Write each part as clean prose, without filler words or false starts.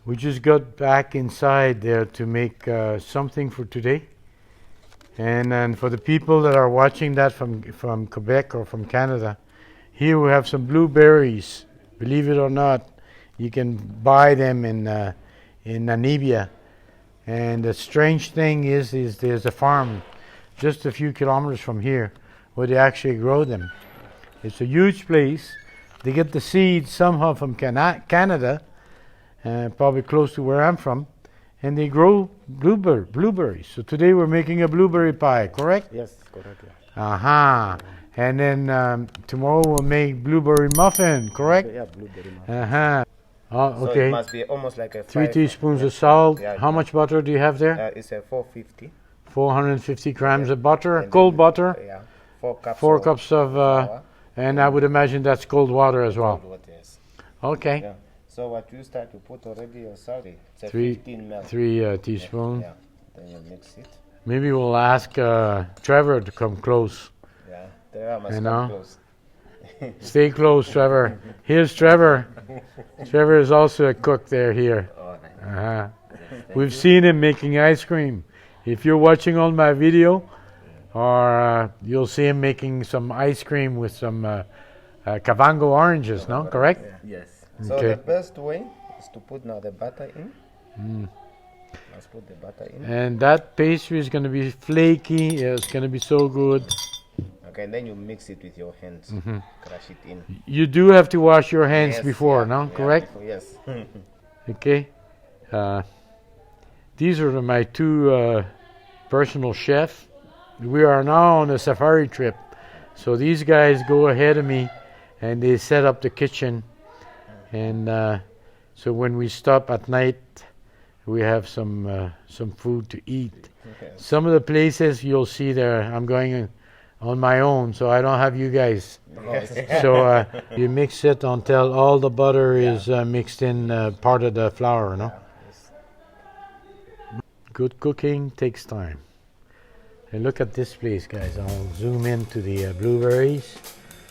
We just got back inside there to make something for today. And then for the people that are watching that from Quebec or from Canada, here we have some blueberries. Believe it or not, you can buy them in Namibia. And the strange thing is there's a farm just a few kilometers from here where they actually grow them. It's a huge place. They get the seeds somehow from Canada, probably close to where I'm from, and they grow blueberries. So today we're making a blueberry pie, correct? Yes, correct. Aha. And then tomorrow we'll make blueberry muffin, correct? Yeah, blueberry muffin. Uh-huh. Oh, So okay. it must be almost like a 3 teaspoons of salt. Yeah, How much butter do you have there? It's a 450. 450 grams of butter, And cold then, butter. Yeah, 4 cups. 4 cups of, flour. and I would imagine that's cold water as well. Cold water, yes. Okay. Yeah. So what you start to put already your salt, it's a 3 15 ml. 3 teaspoons. Yeah. Then you mix it. Maybe we'll ask Trevor to come close. Yeah. There must You come know? close. Stay close, Trevor. Here's Trevor. Trevor is also a cook there here. All right. Uh-huh. We've seen him making ice cream. If you're watching on my video, or you'll see him making some ice cream with some Kavango oranges, no? Correct? Yes. So Okay. the best way is to put now the butter in. Let's put the butter in. And that pastry is going to be flaky. It's going to be so good. Okay, and then you mix it with your hands. Crush it in. You do have to wash your hands Yes, before, yeah, no? yeah, Correct? Yes. Okay. These are my two personal chefs. We are now on a safari trip. So these guys go ahead of me and they set up the kitchen. And so when we stop at night, we have some food to eat. Okay. Some of the places you'll see there, I'm going on my own, so I don't have you guys. So you mix it until all the butter is mixed in part of the flour, no? Yes. Good cooking takes time. And look at this place, guys. I'll zoom into the blueberries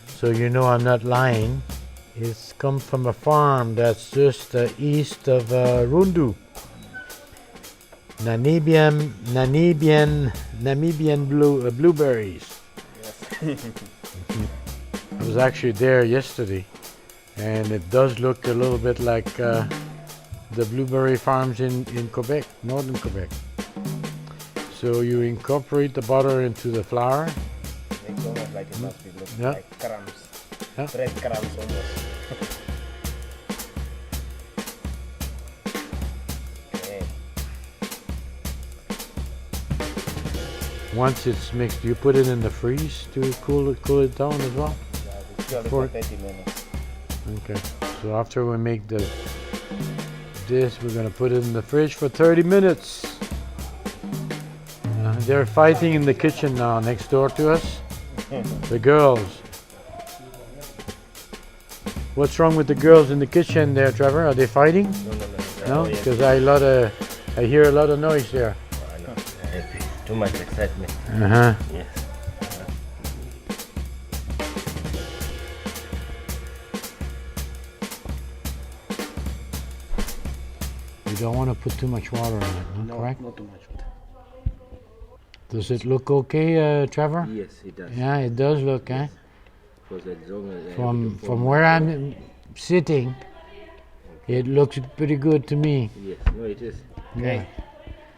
so you know I'm not lying. It's come from a farm that's just east of Rundu. Namibian blueberries. Yes. I was actually there yesterday, and it does look a little bit like the blueberry farms in Quebec, northern Quebec. So you incorporate the butter into the flour. It's almost like it must be looking Yeah. like crumbs. Yeah. Bread crumbs almost. Okay. Once it's mixed, you put it in the freeze to cool it down as well. Yeah, it's purely For- for 30 minutes. Okay. So after we make this, we're gonna put it in the fridge for 30 minutes. They're fighting in the kitchen now, next door to us. The girls. What's wrong with the girls in the kitchen there, Trevor? Are they fighting? No. No, because I hear a lot of noise there. I know. Too much excitement. Uh-huh. Yes. You don't want to put too much water on it, no? Correct? Not too much. Does it look okay, Trevor? Yes, it does. Yeah, it does look, eh? Because as long as From where I'm sitting, it looks pretty good to me. Yes, no, it is. Yeah.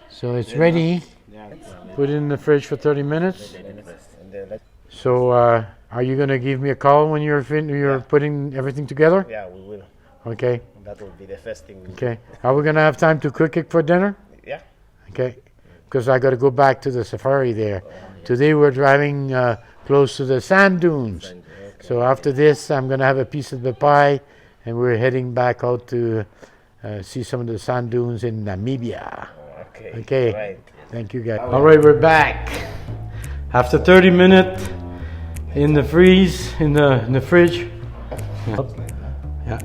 So it's ready. Yeah. Put it in the fridge for 30 minutes. And then So are you going to give me a call when you're putting everything together? yeah, we will. Okay. That will be the first thing. We Okay. Are we going to have time to cook it for dinner? Yeah. Okay. Because I got to go back to the safari there. Today we're driving close to the sand dunes. Okay. So after this, I'm going to have a piece of the pie, and we're heading back out to see some of the sand dunes in Namibia. Okay. Okay. Right. Thank you, guys. All right, we're back. After 30 minutes in the freeze, in the fridge. Yeah.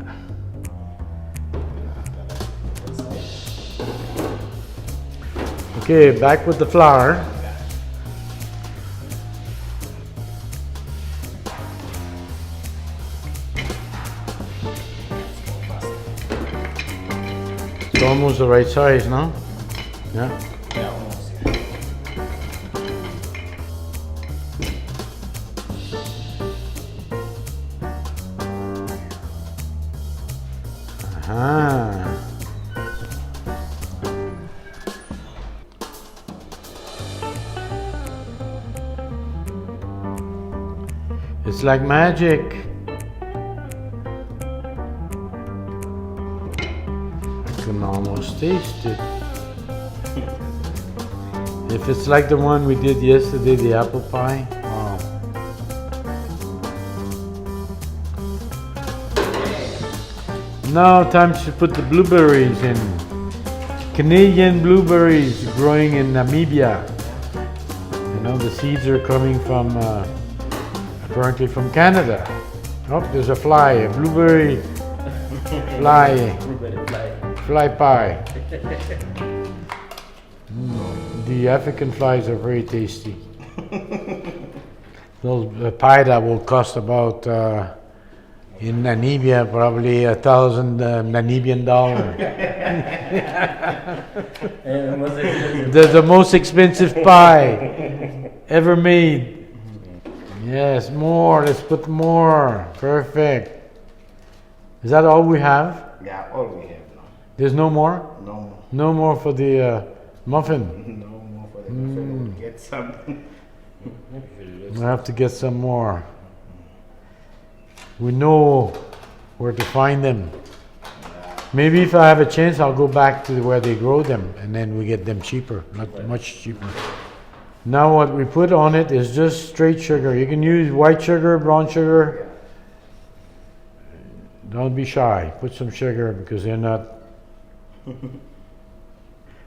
Okay, back with the flour. It's almost the right size, no? Yeah. Yeah, almost. Ah. It's like magic. I can almost taste it. If it's like the one we did yesterday, the apple pie. Wow. Now time to put the blueberries in. Canadian blueberries growing in Namibia. You know, the seeds are coming from apparently from Canada. Oh, there's a fly, a blueberry fly, fly pie. The African flies are very tasty. Those pie that will cost about in Namibia probably 1,000 Namibian dollar. The most expensive pie ever made. Yes, more. Let's put more. Perfect. Is that all we have? Yeah, all we have now. There's no more? No more. No more for the muffin? No more for the buffalo. Get some. We'll have to get some more. We know where to find them. Maybe if I have a chance, I'll go back to where they grow them, and then we get them cheaper, not much cheaper. Now what we put on it is just straight sugar. You can use white sugar, brown sugar. Don't be shy. Put some sugar because they're not.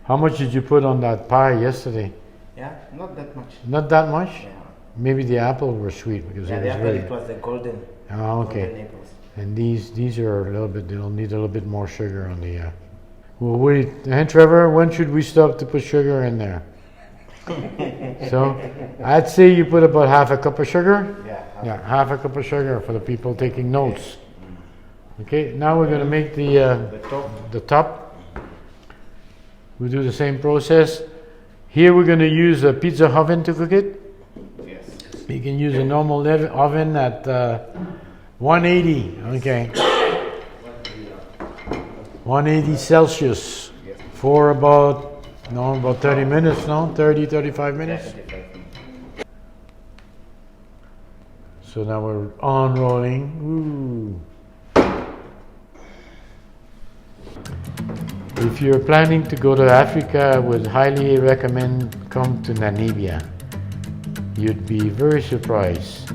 How much did you put on that pie yesterday? Yeah, not that much. Not that much? Yeah. Maybe the apples were sweet because Yeah, it the was apple, very. it was the golden. Oh, okay. Golden apples. And these are a little bit. They'll need a little bit more sugar on the. Well, wait. And Trevor, when should we stop to put sugar in there? So, I'd say you put about half a cup of sugar. Yeah. Half a cup of sugar for the people taking notes. Okay, now we're going to make the top. We do the same process. Here we're going to use a pizza oven to cook it. Yes. You can use a normal oven at 180. Okay. 180 Celsius for about 30 minutes, 35 minutes. So now we're on rolling. Ooh. If you're planning to go to Africa, I would highly recommend come to Namibia. You'd be very surprised.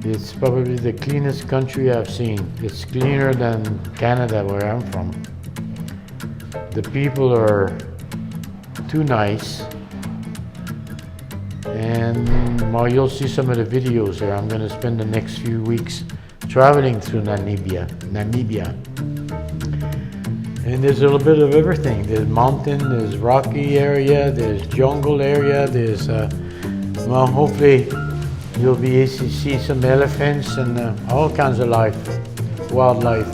It's probably the cleanest country I've seen. It's cleaner than Canada, where I'm from. The people are too nice. And well, you'll see some of the videos there. I'm going to spend the next few weeks traveling through Namibia. And there's a little bit of everything. There's mountain, there's rocky area, there's jungle area, there's, well, hopefully you'll be able to see some elephants and all kinds of wildlife.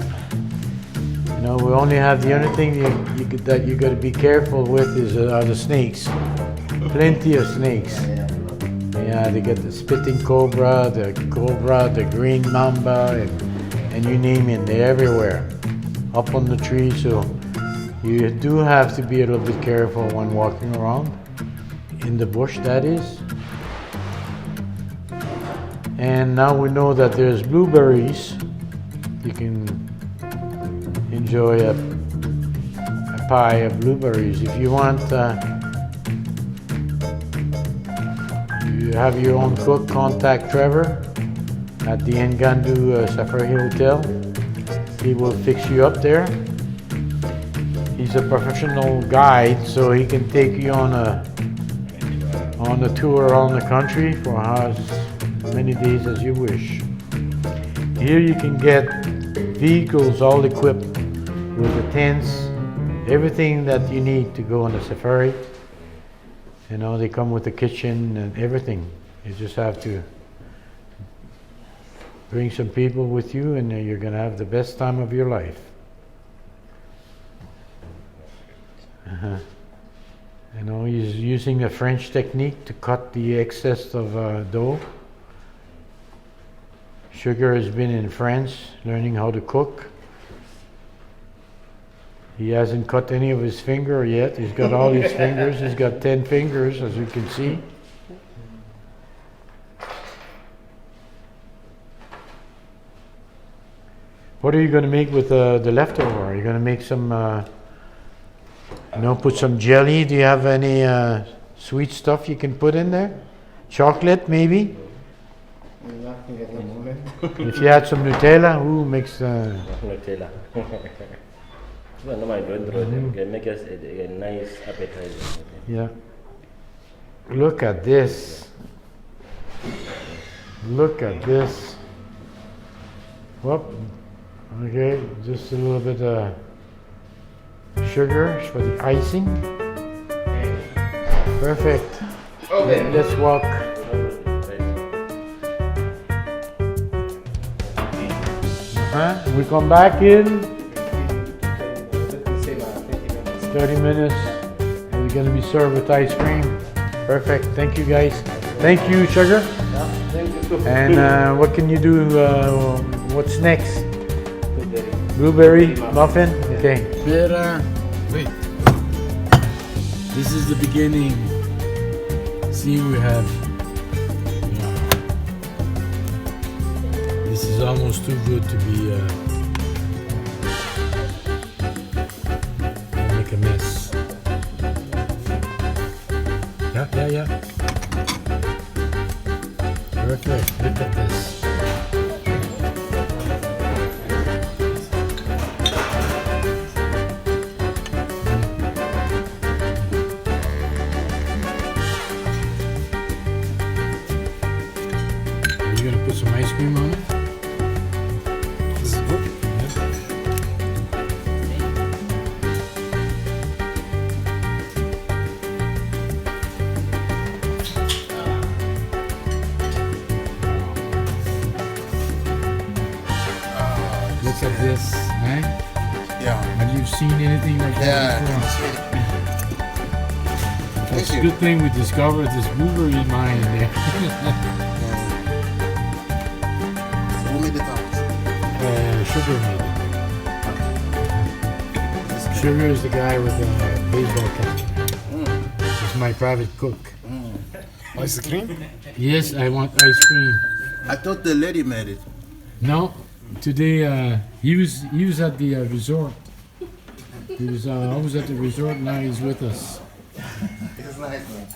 You know, we only have the only thing that you got to be careful with is are the snakes. Plenty of snakes. Yeah, they get the spitting cobra, the green mamba, and you name it, they're everywhere. Up on the tree, so you do have to be a little bit careful when walking around in the bush, that is. And now we know that there's blueberries. You can enjoy a pie of blueberries. If you want, you have your own cook, contact Trevor at the Ngandu Safari Hotel. He will fix you up there. He's a professional guide, so he can take you on a tour around the country for as many days as you wish. Here you can get vehicles all equipped with the tents, everything that you need to go on a safari. You know, they come with the kitchen and everything. You just have to bring some people with you and you're going to have the best time of your life. You know, he's using the French technique to cut the excess of dough. Sugar has been in France learning how to cook. He hasn't cut any of his finger yet. He's got all his fingers. He's got 10 fingers, as you can see. What are you going to make with the leftover? Are you going to make some, put some jelly? Do you have any sweet stuff you can put in there? Chocolate, maybe? Nothing at the moment. If you had some Nutella, who makes... Nutella. Well, no, I don't throw them. Can make us a nice appetizer. Yeah. Look at this. Look at this. Whoop. Okay, just a little bit of sugar for the icing. Perfect. Okay. Let's walk. We come back in 30 minutes. We're going to be served with ice cream. Perfect. Thank you, guys. Thank you, Sugar. And what can you do? What's next? Blueberry muffin? Okay. Wait. This is the beginning. See, we have. This is almost too good to be. Make a mess. Yeah. Perfect. Look at this. Are you gonna put some ice cream on it? Look at this, right? Yeah. Have you seen anything like that before? It's a good thing we discovered this blueberry mine there. Who made the tops? Sugar made it. Sugar is the guy with the baseball cap. He's my private cook. Ice cream? Yes, I want ice cream. I thought the lady made it. No, today he was at the resort. He was always at the resort. Now he's with us. It's nice, man.